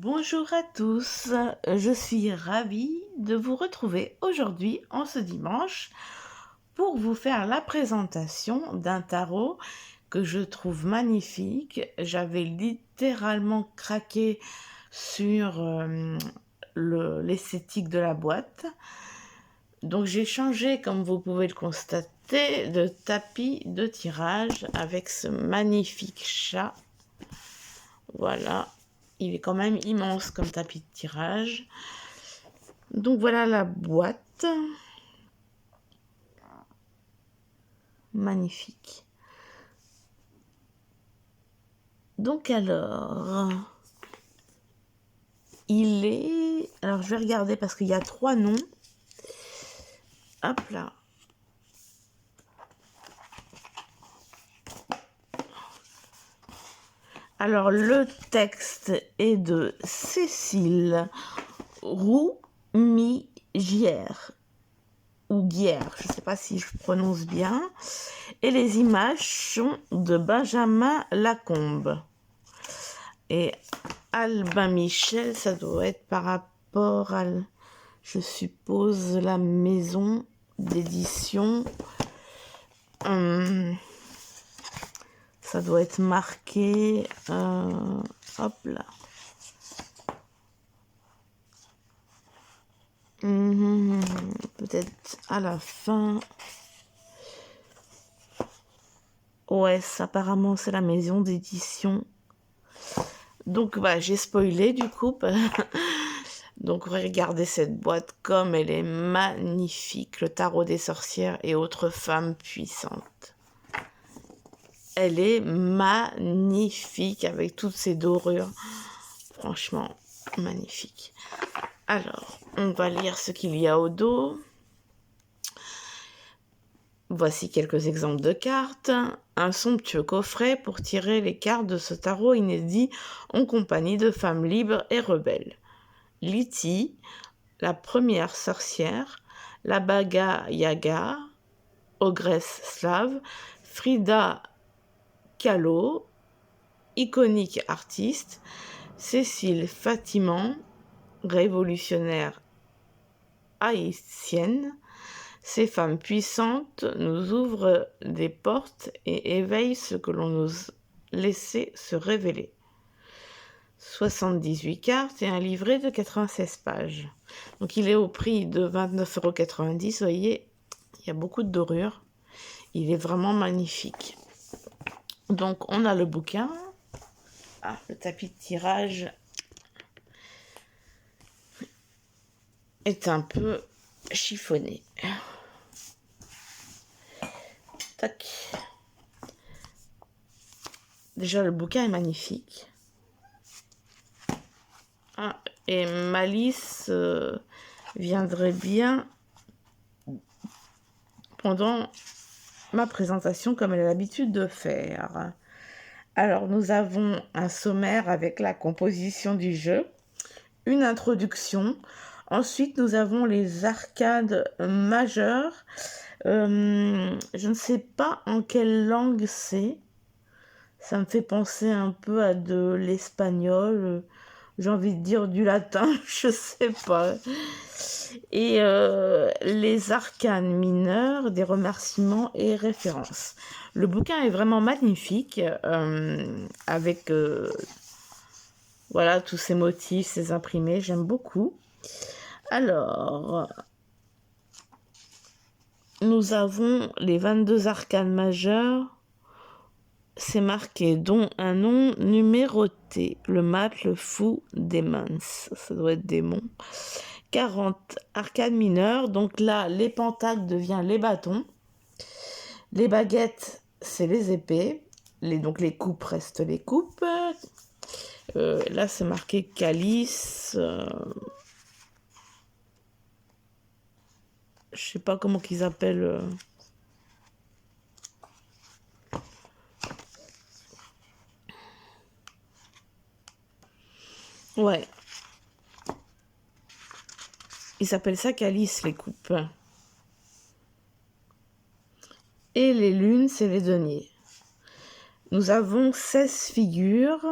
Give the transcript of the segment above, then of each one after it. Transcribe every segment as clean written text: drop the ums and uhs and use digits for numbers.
Bonjour à tous, je suis ravie de vous retrouver aujourd'hui en ce dimanche pour vous faire la présentation d'un tarot que je trouve magnifique. J'avais littéralement craqué sur l'esthétique de la boîte. Donc j'ai changé, comme vous pouvez le constater, de tapis de tirage avec ce magnifique chat. Voilà. Il est quand même immense comme tapis de tirage. Donc voilà la boîte. Magnifique. Donc alors, il est... Alors je vais regarder parce qu'il y a 3 noms. Hop là. Alors le texte est de Cécile Roumigière. Ou Guerre, je ne sais pas si je prononce bien. Et les images sont de Benjamin Lacombe. Et Albin Michel, ça doit être par rapport à, je suppose, la maison d'édition. Ça doit être marqué. Hop là. Peut-être à la fin. Ouais, apparemment c'est la maison d'édition. Donc bah, j'ai spoilé du coup. Donc regardez cette boîte comme elle est magnifique. Le tarot des sorcières et autres femmes puissantes. Elle est magnifique avec toutes ces dorures. Franchement, magnifique. Alors, on va lire ce qu'il y a au dos. Voici quelques exemples de cartes. Un somptueux coffret pour tirer les cartes de ce tarot inédit en compagnie de femmes libres et rebelles. Liti, la première sorcière, la Baba Yaga, ogresse slave, Frida Kahlo, iconique artiste, Cécile Fatiman, révolutionnaire haïtienne. Ces femmes puissantes nous ouvrent des portes et éveillent ce que l'on ose laisser se révéler. 78 cartes et un livret de 96 pages. Donc il est au prix de 29,90 €. Vous voyez, il y a beaucoup de dorures. Il est vraiment magnifique. Donc on a le bouquin. Ah, le tapis de tirage est un peu chiffonné. Tac. Déjà, le bouquin est magnifique. Ah, et Malice viendrait bien pendant ma présentation comme elle a l'habitude de faire. Alors, nous avons un sommaire avec la composition du jeu, une introduction. Ensuite, nous avons les arcades majeures. Je ne sais pas en quelle langue c'est. Ça me fait penser un peu à de l'espagnol. J'ai envie de dire du latin, je sais pas. Et les arcanes mineures, des remerciements et références. Le bouquin est vraiment magnifique, avec voilà, tous ces motifs, ces imprimés, j'aime beaucoup. Alors, nous avons les 22 arcanes majeures. C'est marqué, dont un nom numéroté. Le mat, le fou, démons. Ça doit être démon. 40 arcanes mineures. Donc là, les pentacles deviennent les bâtons. Les baguettes, c'est les épées. Donc les coupes restent les coupes. Là, c'est marqué calice. Je sais pas comment qu'ils appellent. Ouais. Ils appellent ça calice, les coupes. Et les lunes, c'est les deniers. Nous avons 16 figures.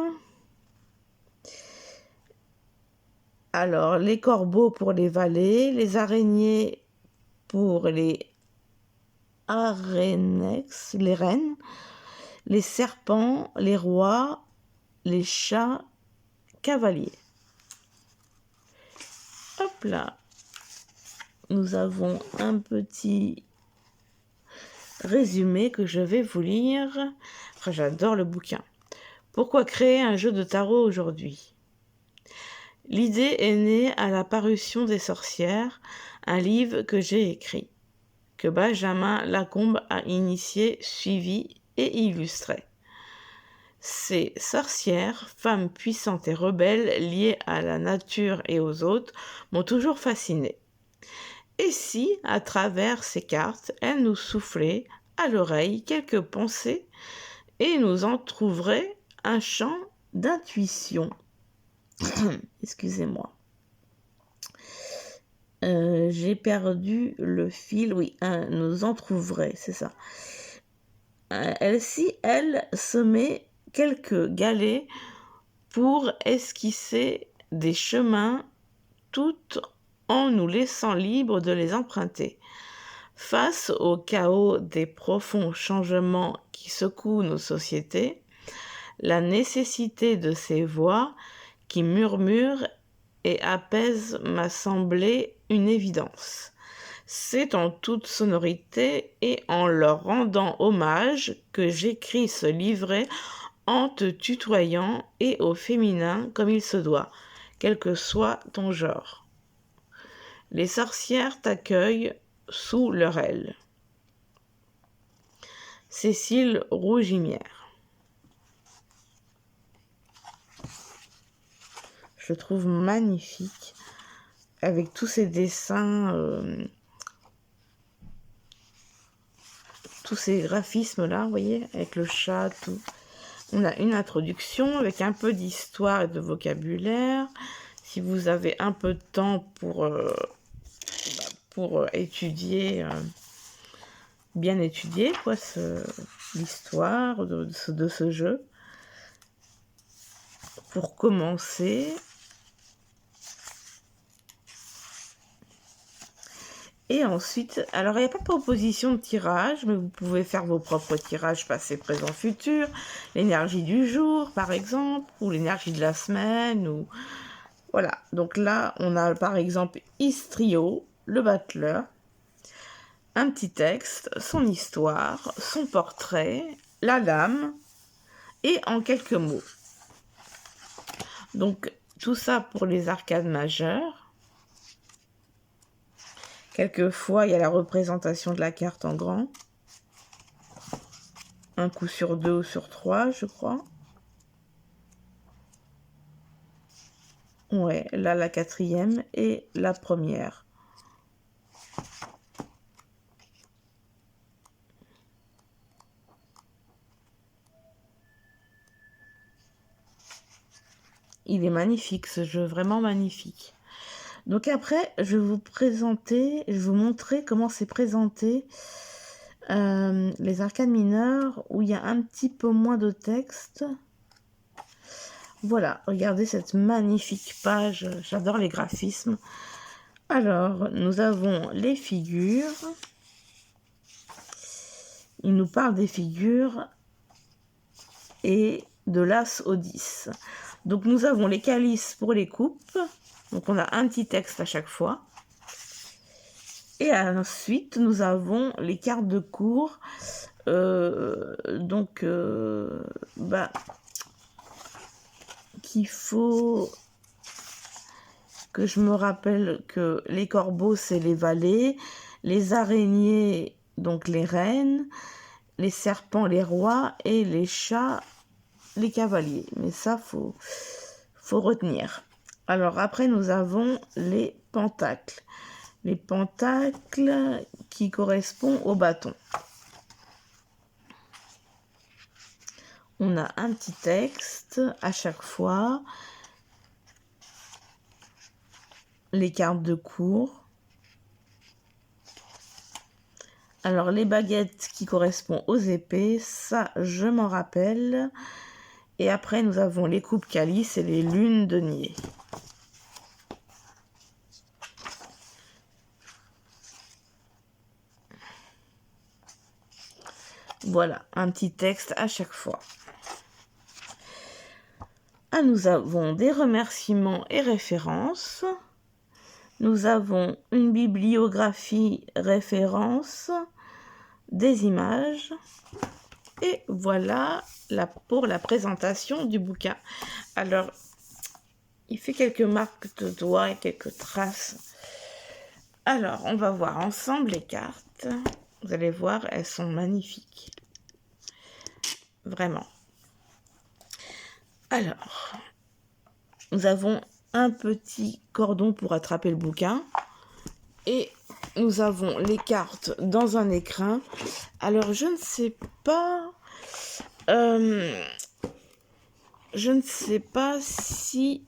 Alors, les corbeaux pour les valets, les araignées pour les arénex, les reines, les serpents, les rois, les chats, cavaliers. Hop là, nous avons un petit résumé que je vais vous lire. Enfin, j'adore le bouquin. Pourquoi créer un jeu de tarot aujourd'hui? L'idée est née à la parution des sorcières, un livre que j'ai écrit, que Benjamin Lacombe a initié, suivi et illustré. Ces sorcières, femmes puissantes et rebelles liées à la nature et aux autres, m'ont toujours fascinée. Et si, à travers ces cartes, elles nous soufflaient à l'oreille quelques pensées et nous en trouveraient un champ d'intuition. Excusez-moi. J'ai perdu le fil. Oui, nous en trouverait, c'est ça. Elle semait quelques galets pour esquisser des chemins tout en nous laissant libres de les emprunter. Face au chaos des profonds changements qui secouent nos sociétés, la nécessité de ces voix qui murmurent et apaisent m'a semblé une évidence. C'est en toute sonorité et en leur rendant hommage que j'écris ce livret en te tutoyant et au féminin comme il se doit, quel que soit ton genre. Les sorcières t'accueillent sous leur aile. Cécile Rougimière. Je trouve magnifique avec tous ces dessins, tous ces graphismes là, vous voyez, avec le chat, tout. On a une introduction avec un peu d'histoire et de vocabulaire. Si vous avez un peu de temps pour étudier, bien étudier quoi, l'histoire de ce jeu. Pour commencer, et ensuite, alors il n'y a pas de proposition de tirage, mais vous pouvez faire vos propres tirages passé, présent, futur, l'énergie du jour par exemple, ou l'énergie de la semaine, ou voilà. Donc là, on a par exemple Istrio, le battleur, un petit texte, son histoire, son portrait, la lame, et en quelques mots. Donc tout ça pour les arcades majeures. Quelquefois, il y a la représentation de la carte en grand. Un coup sur 2 ou sur 3, je crois. Ouais, là, la 4e et la première. Il est magnifique, ce jeu, vraiment magnifique. Donc après, je vais vous montrer comment c'est présenté les arcades mineures où il y a un petit peu moins de texte. Voilà, regardez cette magnifique page, j'adore les graphismes. Alors, nous avons les figures. Il nous parle des figures et de l'as au 10. Donc nous avons les calices pour les coupes. Donc on a un petit texte à chaque fois. Et ensuite, nous avons les cartes de cours. Qu'il faut que je me rappelle que les corbeaux, c'est les valets. Les araignées, donc les reines. Les serpents, les rois. Et les chats, les cavaliers. Mais ça, faut retenir. Alors après, nous avons les pentacles. Les pentacles qui correspondent au bâton. On a un petit texte à chaque fois. Les cartes de cours. Alors les baguettes qui correspondent aux épées, ça je m'en rappelle. Et après nous avons les coupes calices et les lunes deniers. Voilà, un petit texte à chaque fois. Ah, nous avons des remerciements et références. Nous avons une bibliographie référence, des images. Et voilà pour la présentation du bouquin. Alors, il fait quelques marques de doigts et quelques traces. Alors, on va voir ensemble les cartes. Vous allez voir, elles sont magnifiques. Vraiment. Alors, nous avons un petit cordon pour attraper le bouquin. Et nous avons les cartes dans un écrin. Alors, je ne sais pas si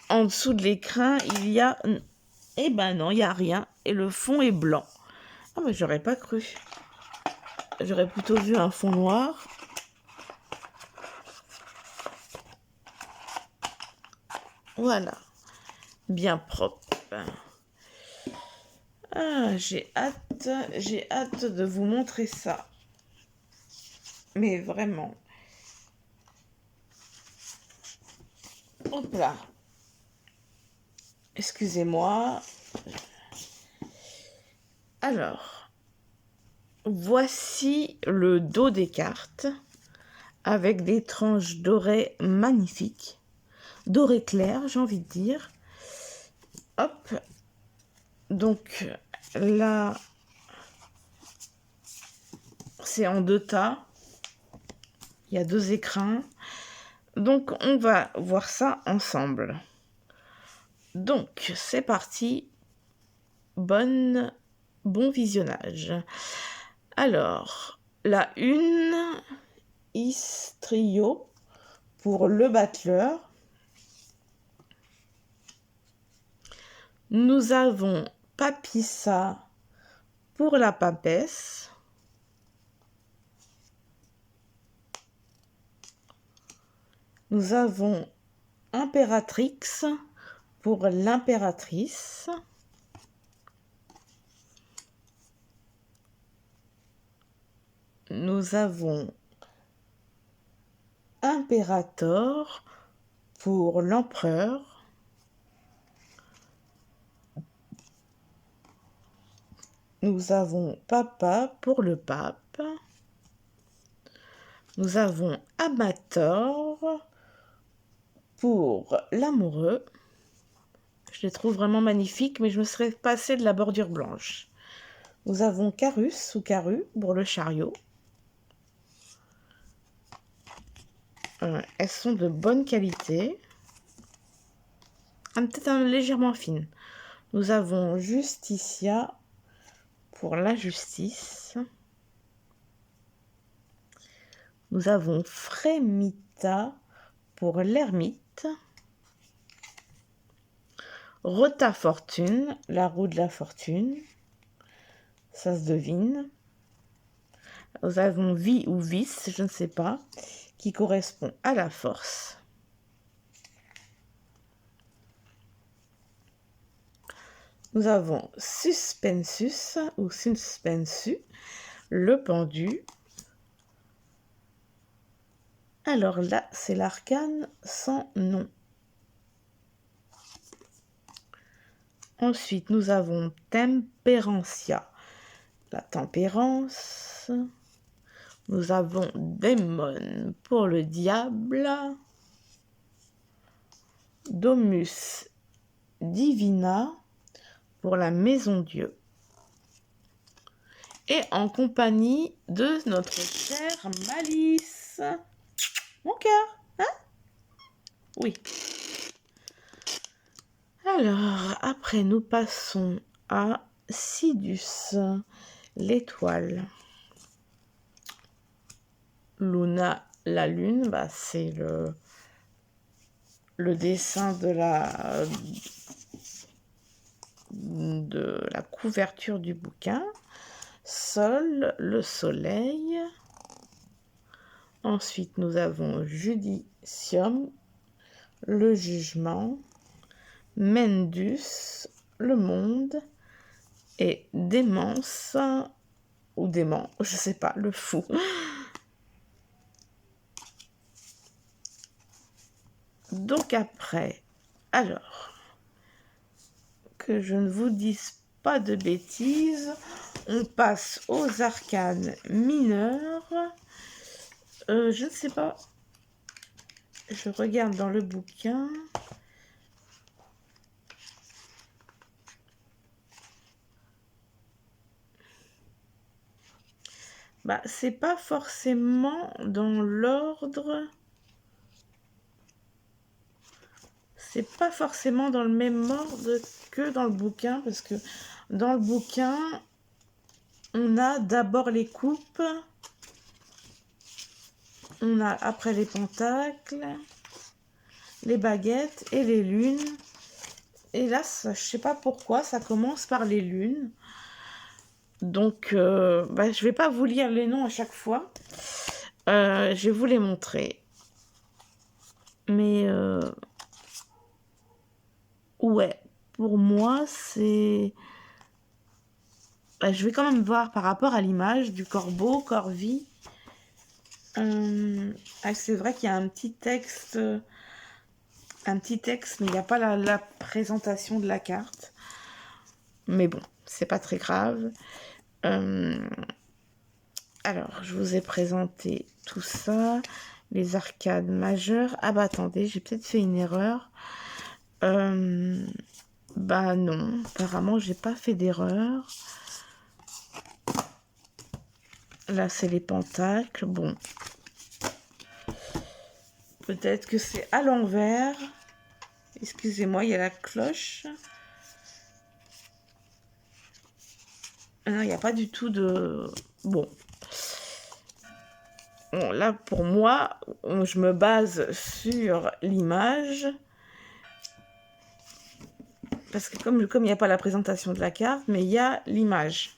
en dessous de l'écrin, il y a... Eh ben non, il n'y a rien. Et le fond est blanc. Ah, mais j'aurais pas cru. J'aurais plutôt vu un fond noir. Voilà. Bien propre. Ah, j'ai hâte de vous montrer ça. Mais vraiment. Hop là. Excusez-moi. Alors, voici le dos des cartes avec des tranches dorées magnifiques. Doré clair, j'ai envie de dire. Hop. Donc là, c'est en 2 tas. Il y a 2 écrins. Donc, on va voir ça ensemble. Donc, c'est parti. Bon visionnage. Alors, la une, Istrio pour le battleur. Nous avons Papissa pour la papesse. Nous avons Impératrix pour l'impératrice. Nous avons Impérator pour l'empereur. Nous avons Papa pour le pape. Nous avons Amator pour l'amoureux. Je les trouve vraiment magnifiques, mais je me serais passée de la bordure blanche. Nous avons Carus ou Caru pour le chariot. Elles sont de bonne qualité. Peut-être légèrement fines. Nous avons Justitia pour la justice. Nous avons Frémita pour l'ermite. Rota Fortune, la roue de la fortune. Ça se devine. Nous avons Vie ou Vice, je ne sais pas, qui correspond à la force. Nous avons Suspensus ou Suspensu, le pendu. Alors là, c'est l'arcane sans nom. Ensuite, nous avons Temperantia, la tempérance. Nous avons Démon pour le diable. Domus Divina pour la maison Dieu. Et en compagnie de notre chère Malice. Mon cœur, hein? Oui. Alors, après, nous passons à Sidus, l'étoile. Luna, la lune, c'est le dessin de la couverture du bouquin. Sol, le soleil. Ensuite, nous avons Judicium, le jugement. Mendus, le monde. Et Démence, ou dément, je sais pas, le fou. Donc après, alors, que je ne vous dise pas de bêtises, on passe aux arcanes mineures. Je ne sais pas, je regarde dans le bouquin. Bah, c'est pas forcément dans l'ordre. C'est pas forcément dans le même ordre que dans le bouquin, parce que dans le bouquin, on a d'abord les coupes, on a après les pentacles, les baguettes et les lunes. Et là, ça, je sais pas pourquoi, ça commence par les lunes. Donc, bah, je vais pas vous lire les noms à chaque fois. Je vais vous les montrer. Mais ouais, pour moi, c'est... Bah, je vais quand même voir par rapport à l'image du corbeau, corvie. C'est vrai qu'il y a un petit texte, mais il n'y a pas la présentation de la carte. Mais bon, c'est pas très grave. Alors, je vous ai présenté tout ça, les arcades majeures. Ah bah attendez, j'ai peut-être fait une erreur. Bah non, apparemment j'ai pas fait d'erreur. Là c'est les pentacles, bon. Peut-être que c'est à l'envers. Excusez-moi, il y a la cloche. Ah non, il n'y a pas du tout de... Bon. Bon, là, pour moi, je me base sur l'image. Parce que comme il n'y a pas la présentation de la carte, mais il y a l'image.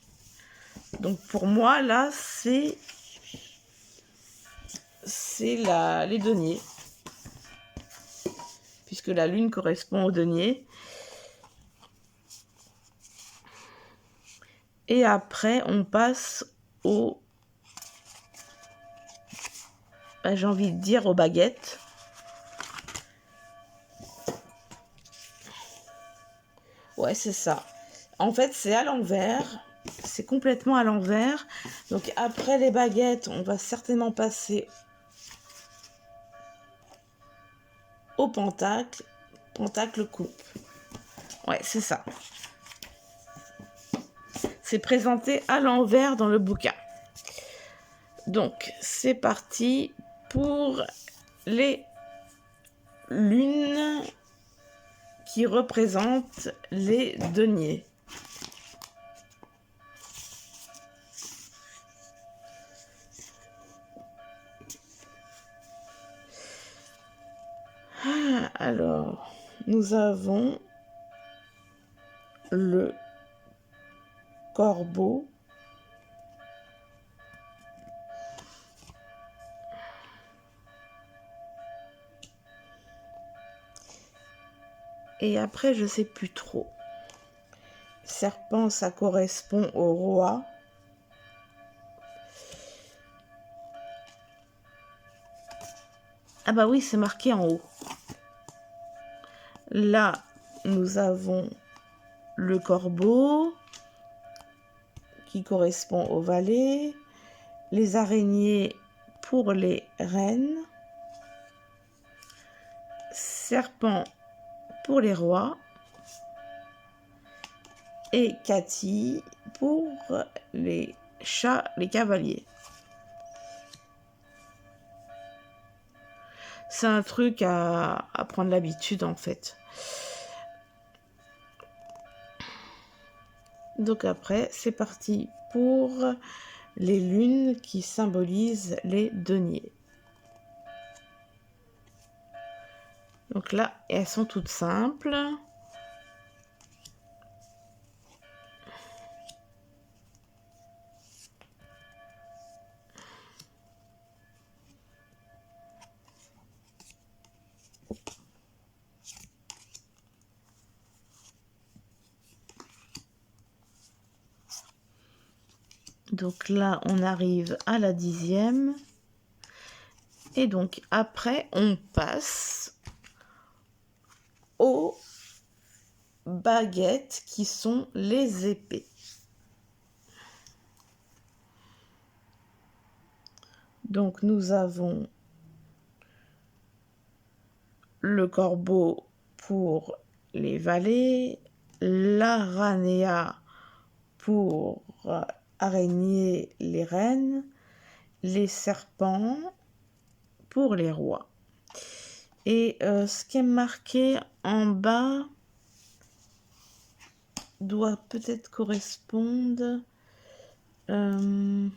Donc pour moi, là, c'est les deniers. Puisque la lune correspond au denier. Et après, on passe au... j'ai envie de dire aux baguettes. Ouais, c'est ça. En fait, c'est à l'envers. C'est complètement à l'envers. Donc après les baguettes, on va certainement passer au pentacle. Pentacle coupe. Ouais, c'est ça. C'est présenté à l'envers dans le bouquin. Donc, c'est parti pour les lunes qui représentent les deniers. Alors, nous avons le corbeau. Et après, je sais plus trop. Serpent, ça correspond au roi. Ah bah oui, c'est marqué en haut. Là, nous avons le corbeau qui correspond au valet. Les araignées pour les reines. Serpent pour les rois. Et Cathy pour les chats, les cavaliers. C'est un truc à prendre l'habitude en fait. Donc après, c'est parti pour les lunes qui symbolisent les deniers. Donc là, elles sont toutes simples. Donc là, on arrive à la 10e. Et donc, après, on passe aux baguettes qui sont les épées. Donc, nous avons le corbeau pour les valets, l'aranea pour araignée les reines, les serpents pour les rois. Et ce qui est marqué en bas doit peut-être correspondre. Je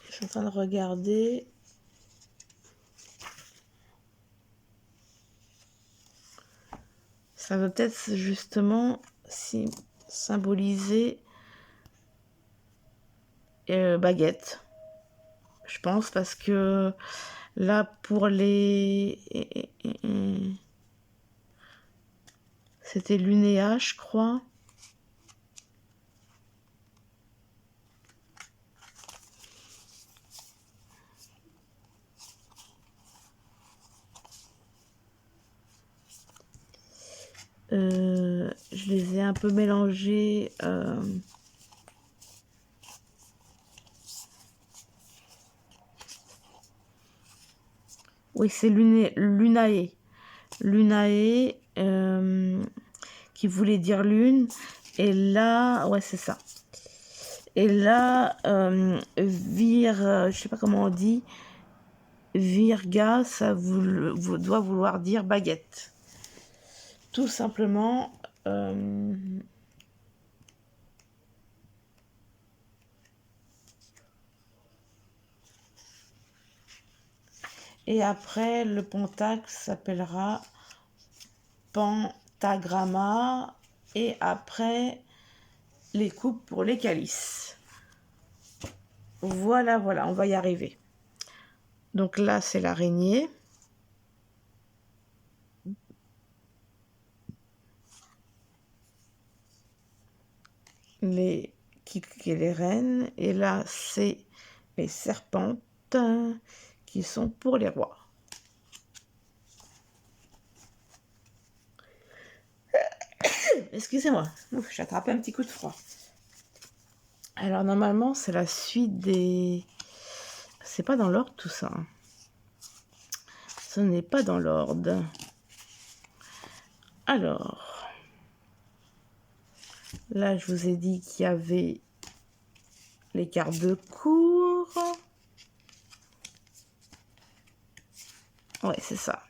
suis en train de regarder. Ça va peut-être justement symboliser baguette. Je pense parce que là pour les... C'était Lunéa, je crois. Je les ai un peu mélangés. Oui, c'est Lunae. Lunae, qui voulait dire lune. Et là, ouais, c'est ça. Et là, je sais pas comment on dit, Virga, ça doit vouloir dire baguette. Tout simplement. Et après, le pentacle s'appellera pentagramma. Et après, les coupes pour les calices. Voilà, voilà, on va y arriver. Donc là, c'est l'araignée. Les kikis et les reines. Et là, c'est les serpentes qui sont pour les rois. Excusez-moi, j'ai attrapé un petit coup de froid. Alors normalement, c'est la suite des... C'est pas dans l'ordre tout ça. Ce n'est pas dans l'ordre. Alors, là, je vous ai dit qu'il y avait les cartes de cours. Ouais, c'est ça.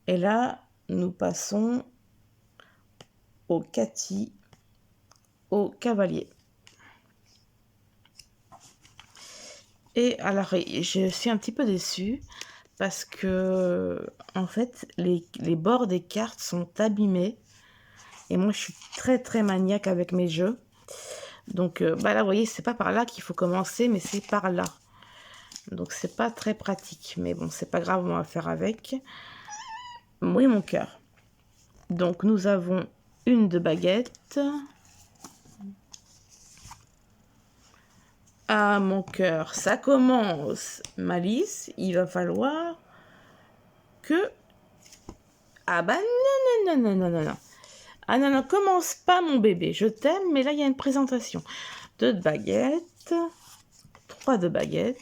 Et là, nous passons au Cathy, au cavalier. Et alors, je suis un petit peu déçue parce que, en fait, les bords des cartes sont abîmés. Et moi, je suis très, très maniaque avec mes jeux. Donc, là, vous voyez, c'est pas par là qu'il faut commencer, mais c'est par là. Donc, c'est pas très pratique. Mais bon, c'est pas grave, on va faire avec. Oui, mon cœur. Donc, nous avons une de baguette. Ah, mon cœur, ça commence. Malice, il va falloir que... Ah bah non, non, non, non, non, non. Ah non, non, commence pas, mon bébé. Je t'aime, mais là, il y a une présentation. 2 de baguettes. 3 de baguettes.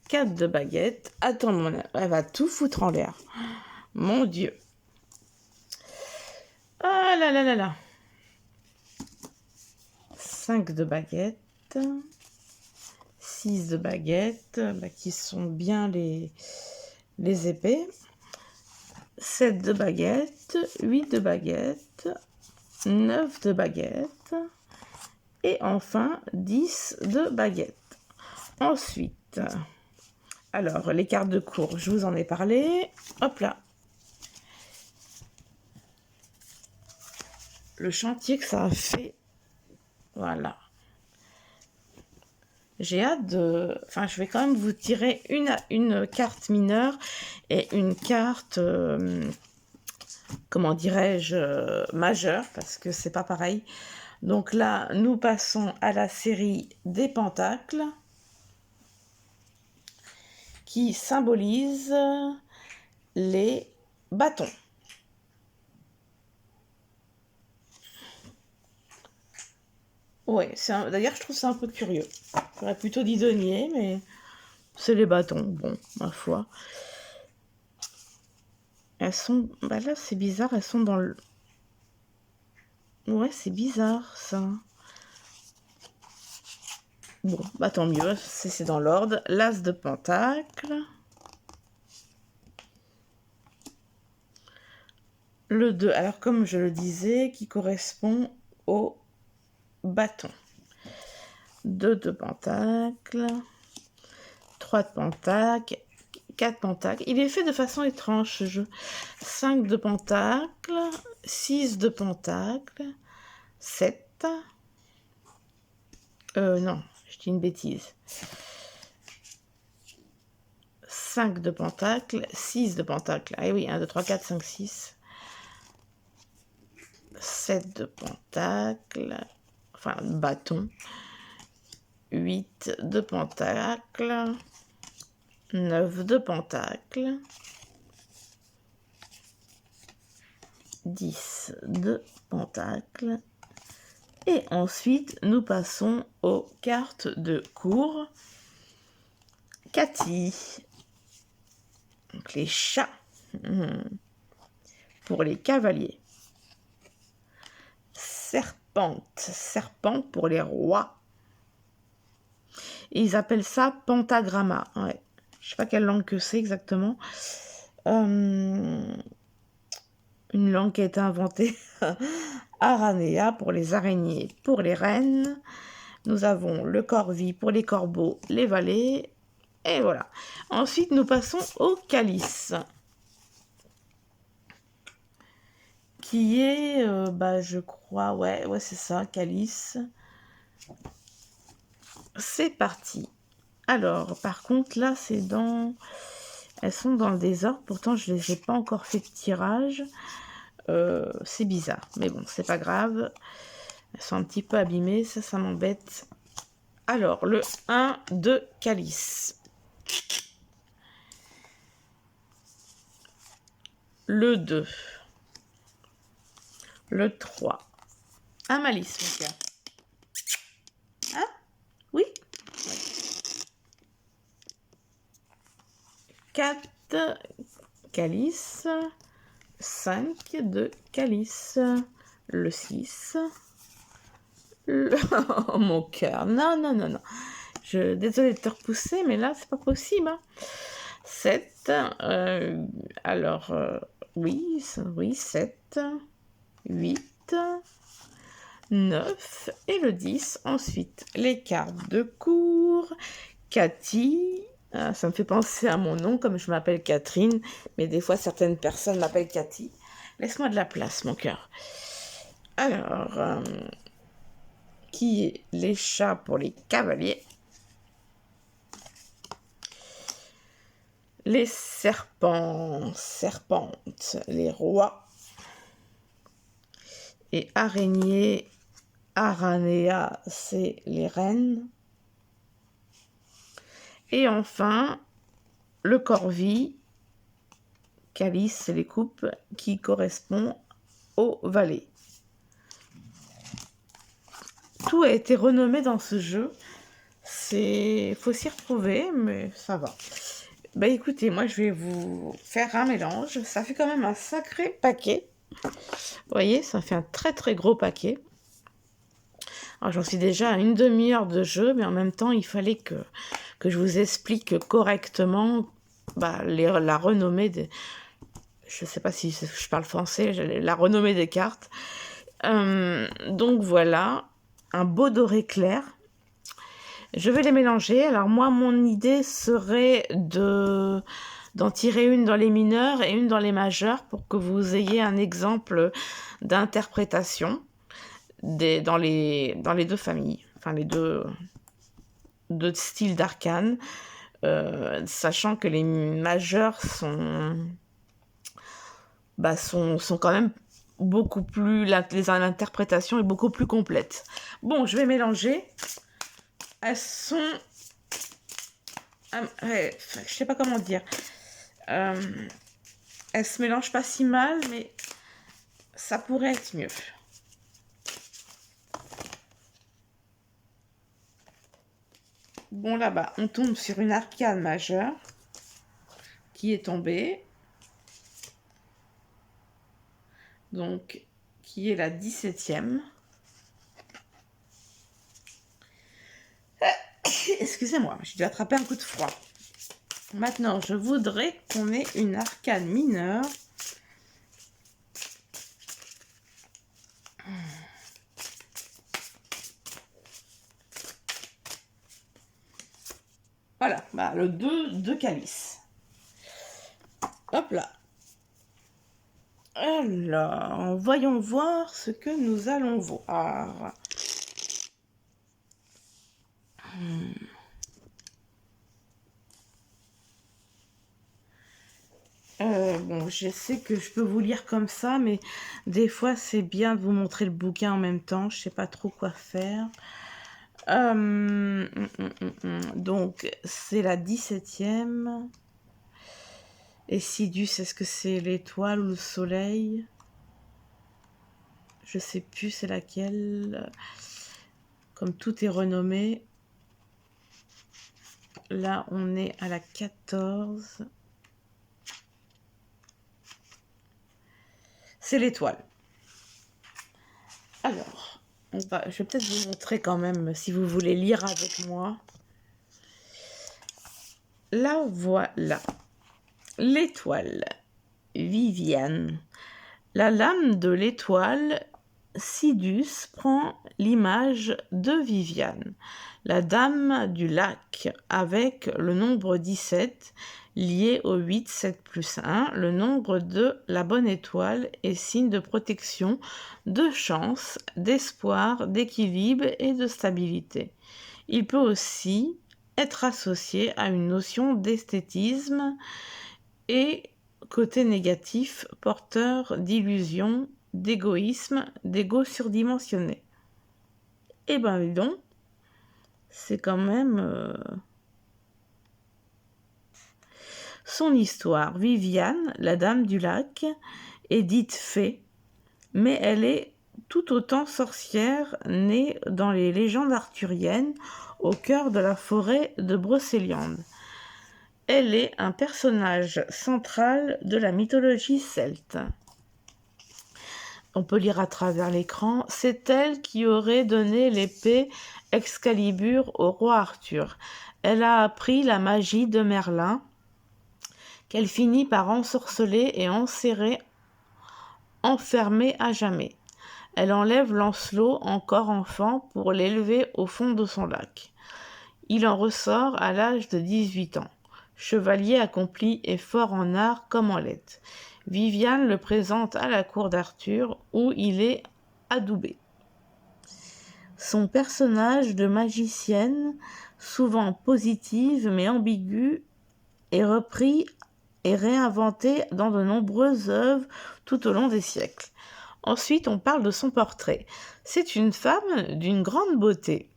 4 de baguettes. Attends, elle va tout foutre en l'air. Mon Dieu. Ah là là là là. 5 de baguettes. 6 de baguettes, qui sont bien les épées. 7 de baguettes. 8 de baguettes. 9 de baguettes. Et enfin, 10 de baguettes. Ensuite, alors, les cartes de cours, je vous en ai parlé. Hop là. Le chantier que ça a fait. Voilà. J'ai hâte de... Enfin, je vais quand même vous tirer une carte mineure et une carte comment dirais-je, majeur, parce que c'est pas pareil. Donc là, nous passons à la série des pentacles qui symbolise les bâtons. Ouais, d'ailleurs, je trouve ça un peu curieux. J'aurais plutôt dit denier, mais c'est les bâtons. Bon, ma foi. Elles sont... Bah là, c'est bizarre, elles sont dans le... Ouais, c'est bizarre, ça. Bon, bah tant mieux, c'est dans l'ordre. L'as de pentacle. Le 2, alors comme je le disais, qui correspond au bâton. 2 de pentacle. 3 de pentacle. 4 pentacles. Il est fait de façon étrange, ce jeu. 5 de pentacle. 6 de pentacle. 7. Non, je dis une bêtise. 5 de pentacle, 6 de pentacle. Ah oui, 1, 2, 3, 4, 5, 6. 7 de pentacle, enfin bâton. 8 de pentacle. 9 de pentacle. 10 de pentacle. Et ensuite, nous passons aux cartes de cour. Cathy. Donc les chats. Pour les cavaliers. Serpente pour les rois. Et ils appellent ça pentagramma. Ouais. Je sais pas quelle langue que c'est exactement. Une langue qui a été inventée. Aranea pour les araignées, pour les reines. Nous avons le corvi pour les corbeaux, les valets. Et voilà. Ensuite, nous passons au calice. Qui est, je crois, ouais, c'est ça, calice. C'est parti. Alors, par contre, là, c'est dans... Elles sont dans le désordre. Pourtant, je les ai pas encore fait de tirage. C'est bizarre. Mais bon, c'est pas grave. Elles sont un petit peu abîmées. Ça m'embête. Alors, le 1 de calice. Le 2. Le 3. Un malice, mon cœur. Hein? Oui? 4 calice. 5 de calice. Le 6. Oh, mon cœur. Non. Désolée de te repousser, mais là, c'est pas possible. Hein. 7. Oui, 7. 8. 9. Et le 10. Ensuite, les cartes de cour. Cathy. Ça me fait penser à mon nom, comme je m'appelle Catherine. Mais des fois, certaines personnes m'appellent Cathy. Laisse-moi de la place, mon cœur. Alors... qui est les chats pour les cavaliers. Les serpentes, les rois. Et araignées, aranea, c'est les reines. Et enfin, le corvi, calice, c'est les coupes, qui correspond aux valets. Tout a été renommé dans ce jeu. Faut s'y retrouver, mais ça va. Bah écoutez, moi je vais vous faire un mélange. Ça fait quand même un sacré paquet. Vous voyez, ça fait un très très gros paquet. Alors j'en suis déjà à une demi-heure de jeu, mais en même temps, il fallait que je vous explique correctement la renommée des... Je sais pas si je parle français, la renommée des cartes. Donc voilà, un beau doré clair. Je vais les mélanger. Alors moi, mon idée serait d'en tirer une dans les mineurs et une dans les majeurs pour que vous ayez un exemple d'interprétation dans les deux familles, enfin les deux styles d'arcane, sachant que les majeurs sont sont quand même beaucoup plus... L'interprétation est beaucoup plus complète. Bon, je vais mélanger. Elles sont... ouais, je sais pas comment dire. Elles se mélangent pas si mal, mais ça pourrait être mieux. Bon, là-bas, on tombe sur une arcade majeure qui est tombée. Donc, qui est la 17e. Excusez-moi, j'ai dû attraper un coup de froid. Maintenant, je voudrais qu'on ait une arcane mineure. Voilà, le 2 calice. Hop là. Alors, voyons voir ce que nous allons voir. Bon, je sais que je peux vous lire comme ça, mais des fois, c'est bien de vous montrer le bouquin en même temps. Je sais pas trop quoi faire. Donc, c'est la 17e. Et Sidus, est-ce que c'est l'étoile ou le soleil? Je sais plus c'est laquelle. Comme tout est renommé. Là, on est à la 14. C'est l'étoile. Alors, je vais peut-être vous montrer quand même, si vous voulez lire avec moi. Là, voilà. L'étoile. Viviane. La lame de l'étoile, Sidus prend l'image de Viviane, la dame du lac, avec le nombre 17, lié au 8, 7 plus 1, le nombre de la bonne étoile est signe de protection, de chance, d'espoir, d'équilibre et de stabilité. Il peut aussi être associé à une notion d'esthétisme et côté négatif, porteur d'illusions, d'égoïsme, d'ego surdimensionné. Eh ben, dis donc, c'est quand même... Son histoire, Viviane, la dame du lac, est dite fée, mais elle est tout autant sorcière, née dans les légendes arthuriennes, au cœur de la forêt de Brocéliande. Elle est un personnage central de la mythologie celte. On peut lire à travers l'écran, c'est elle qui aurait donné l'épée Excalibur au roi Arthur. Elle a appris la magie de Merlin, qu'elle finit par ensorceler et enfermer à jamais. Elle enlève Lancelot, encore enfant, pour l'élever au fond de son lac. Il en ressort à l'âge de 18 ans. Chevalier accompli et fort en art comme en lettres. Viviane le présente à la cour d'Arthur, où il est adoubé. Son personnage de magicienne, souvent positive mais ambiguë, est repris et réinventé dans de nombreuses œuvres tout au long des siècles. Ensuite, on parle de son portrait. C'est une femme d'une grande beauté.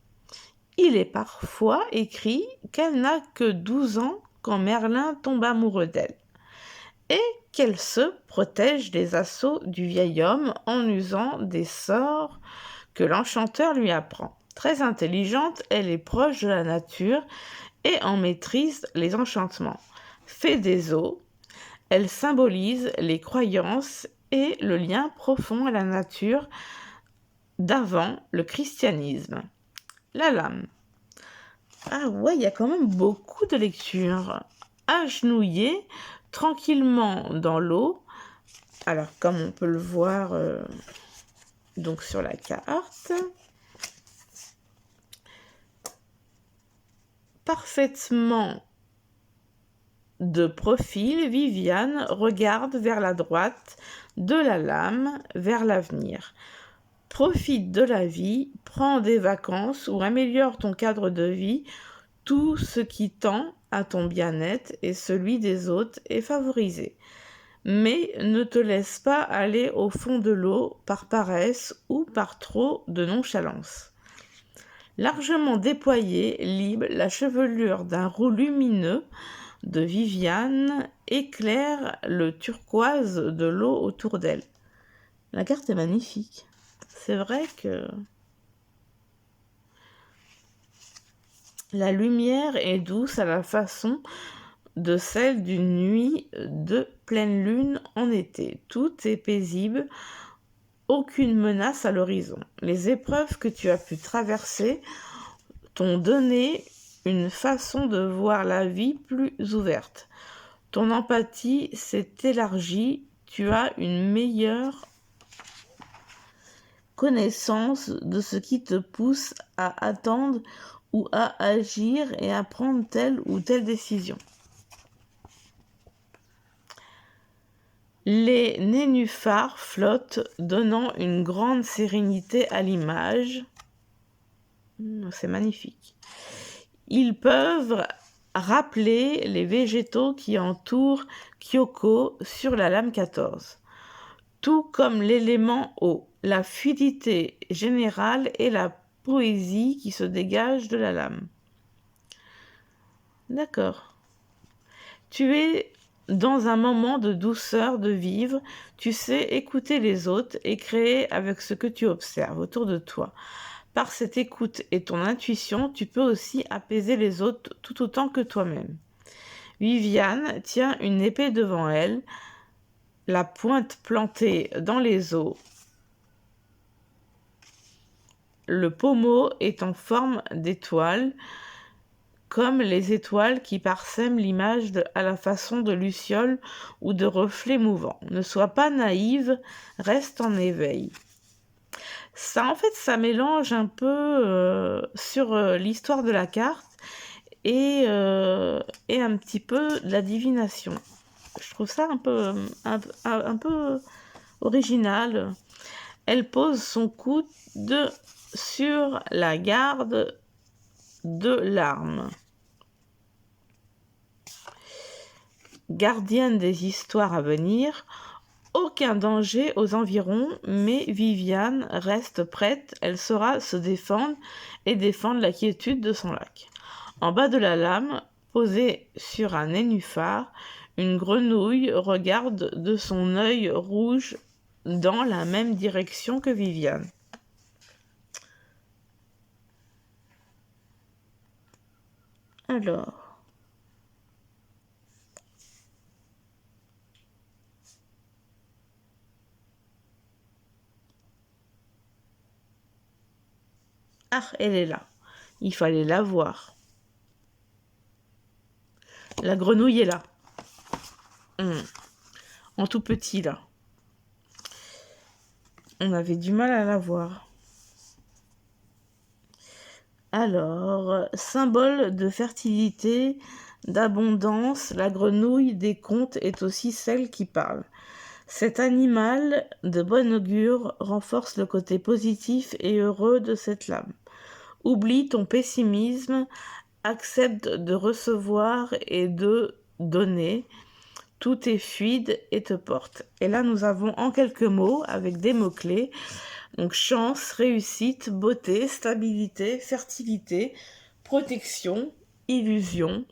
Il est parfois écrit qu'elle n'a que 12 ans quand Merlin tombe amoureux d'elle, et qu'elle se protège des assauts du vieil homme en usant des sorts que l'enchanteur lui apprend. Très intelligente, elle est proche de la nature et en maîtrise les enchantements. Fée des eaux, elle symbolise les croyances et le lien profond à la nature d'avant le christianisme. La lame. Ah ouais, il y a quand même beaucoup de lectures. Agenouillée, tranquillement dans l'eau. Alors, comme on peut le voir donc sur la carte. Parfaitement de profil, Viviane regarde vers la droite de la lame, vers l'avenir. Profite de la vie, prends des vacances ou améliore ton cadre de vie, tout ce qui tend à ton bien-être et celui des autres est favorisé. mais ne te laisse pas aller au fond de l'eau par paresse ou par trop de nonchalance. Largement déployée, libre, la chevelure d'un roux lumineux de Viviane éclaire le turquoise de l'eau autour d'elle. La carte est magnifique. C'est vrai que la lumière est douce à la façon de celle d'une nuit de pleine lune en été. Tout est paisible, aucune menace à l'horizon. Les épreuves que tu as pu traverser t'ont donné une façon de voir la vie plus ouverte. Ton empathie s'est élargie, tu as une meilleure connaissance de ce qui te pousse à attendre ou à agir et à prendre telle ou telle décision. Les nénuphars flottent, donnant une grande sérénité à l'image. C'est magnifique. Ils peuvent rappeler les végétaux qui entourent Kyoko sur la lame 14, tout comme l'élément eau, la fluidité générale et la poésie qui se dégage de la lame. D'accord. Tu es dans un moment de douceur de vivre, tu sais écouter les autres et créer avec ce que tu observes autour de toi. Par cette écoute et ton intuition, tu peux aussi apaiser les autres tout autant que toi-même. Viviane tient une épée devant elle, la pointe plantée dans les eaux. Le pommeau est en forme d'étoile, comme les étoiles qui parsèment l'image à la façon de lucioles ou de reflets mouvants. Ne sois pas naïve, reste en éveil. Ça, en fait, ça mélange un peu sur l'histoire de la carte et un petit peu de la divination. Je trouve ça un peu original. Elle pose son coude sur la garde de l'arme. Gardienne des histoires à venir, aucun danger aux environs, mais Viviane reste prête, elle saura se défendre et défendre la quiétude de son lac. En bas de la lame, posée sur un nénuphar, une grenouille regarde de son œil rouge dans la même direction que Viviane. Alors... Ah, elle est là. Il fallait la voir. La grenouille est là. En tout petit, là. On avait du mal à la voir. Alors, symbole de fertilité, d'abondance, la grenouille des contes est aussi celle qui parle. Cet animal de bon augure renforce le côté positif et heureux de cette lame. Oublie ton pessimisme, accepte de recevoir et de donner. Tout est fluide et te porte. Et là, nous avons en quelques mots, avec des mots-clés, donc chance, réussite, beauté, stabilité, fertilité, protection, illusion,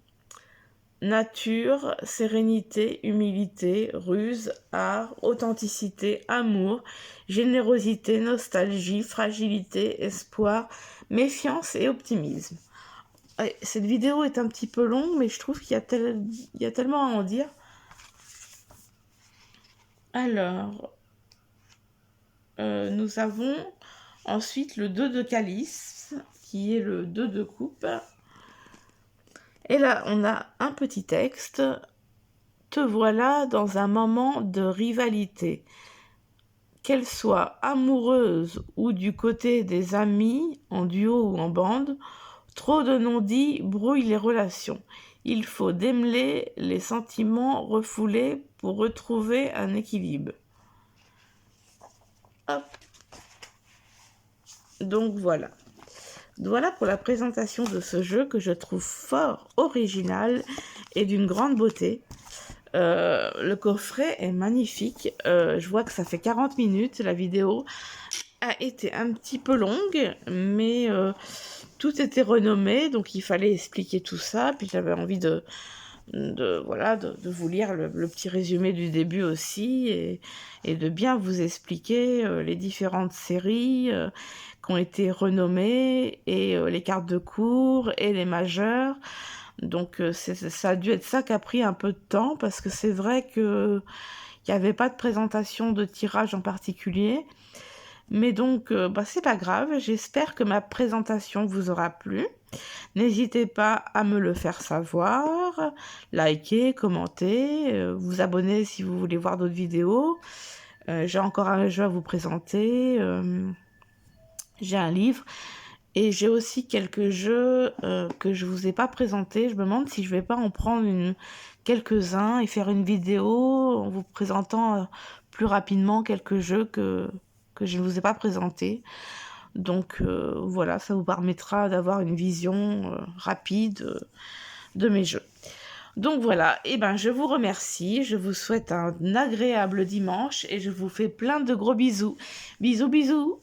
nature, sérénité, humilité, ruse, art, authenticité, amour, générosité, nostalgie, fragilité, espoir, méfiance et optimisme. Cette vidéo est un petit peu longue, mais je trouve qu'il y a tellement à en dire. Alors, nous avons ensuite le 2 de calice, qui est le 2 de coupe. Et là, on a un petit texte. Te voilà dans un moment de rivalité. Qu'elle soit amoureuse ou du côté des amis, en duo ou en bande, trop de non-dits brouillent les relations. Il faut démêler les sentiments refoulés pour retrouver un équilibre. Hop. Donc voilà. Voilà pour la présentation de ce jeu que je trouve fort original et d'une grande beauté. Le coffret est magnifique. Je vois que ça fait 40 minutes. La vidéo a été un petit peu longue, mais tout était renommé, donc il fallait expliquer tout ça. Puis j'avais envie de vous lire le petit résumé du début aussi, et de bien vous expliquer les différentes séries qui ont été renommées, et les cartes de cours et les majeurs. Donc ça a dû être ça qui a pris un peu de temps, parce que c'est vrai que il n'y avait pas de présentation de tirage en particulier. Mais donc, c'est pas grave, j'espère que ma présentation vous aura plu. N'hésitez pas à me le faire savoir, liker, commenter, vous abonner si vous voulez voir d'autres vidéos. J'ai encore un jeu à vous présenter, j'ai un livre, et j'ai aussi quelques jeux que je vous ai pas présentés. Je me demande si je vais pas en prendre quelques-uns et faire une vidéo en vous présentant plus rapidement quelques jeux que je ne vous ai pas présentés. Donc voilà, ça vous permettra d'avoir une vision rapide de mes jeux. Donc voilà, et je vous remercie, je vous souhaite un agréable dimanche et je vous fais plein de gros bisous. Bisous, bisous!